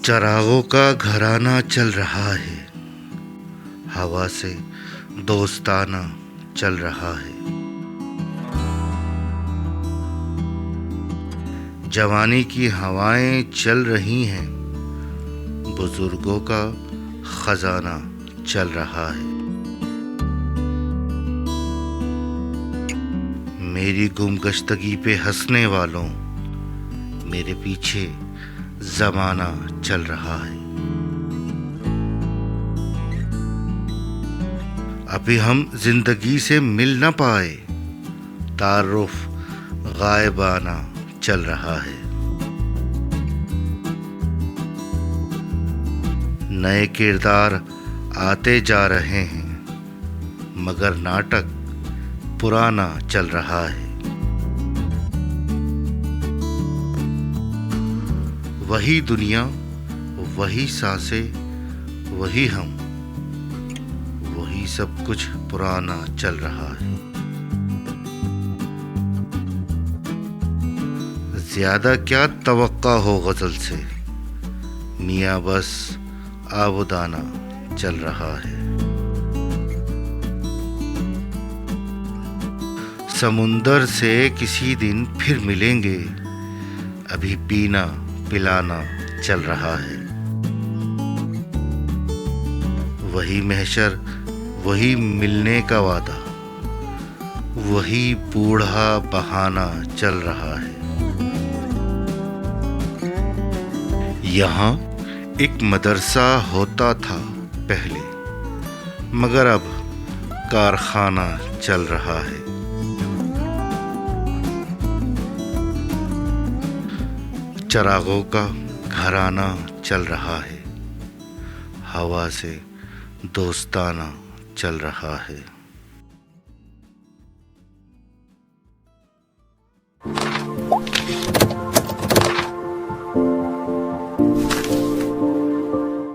चरागों का घराना चल रहा है, हवा से दोस्ताना चल रहा है। जवानी की हवाएं चल रही हैं, बुजुर्गों का खजाना चल रहा है। मेरी गुमगश्तगी पे हंसने वालों, मेरे पीछे ज़माना चल रहा है। अभी हम जिंदगी से मिल न पाए, तारुफ गायबाना चल रहा है। नए किरदार आते जा रहे हैं, मगर नाटक पुराना चल रहा है। वही दुनिया, वही सांसें, वही हम, वही सब कुछ पुराना चल रहा है। ज्यादा क्या तवक्का हो गजल से, मियाँ बस आबुदाना चल रहा है। समुंदर से किसी दिन फिर मिलेंगे, अभी पीना पिलाना चल रहा है। वही महशर, वही मिलने का वादा, वही बूढ़ा बहाना चल रहा है। यहाँ एक मदरसा होता था पहले, मगर अब कारखाना चल रहा है। चरागों का घराना चल रहा है, हवा से दोस्ताना चल रहा है।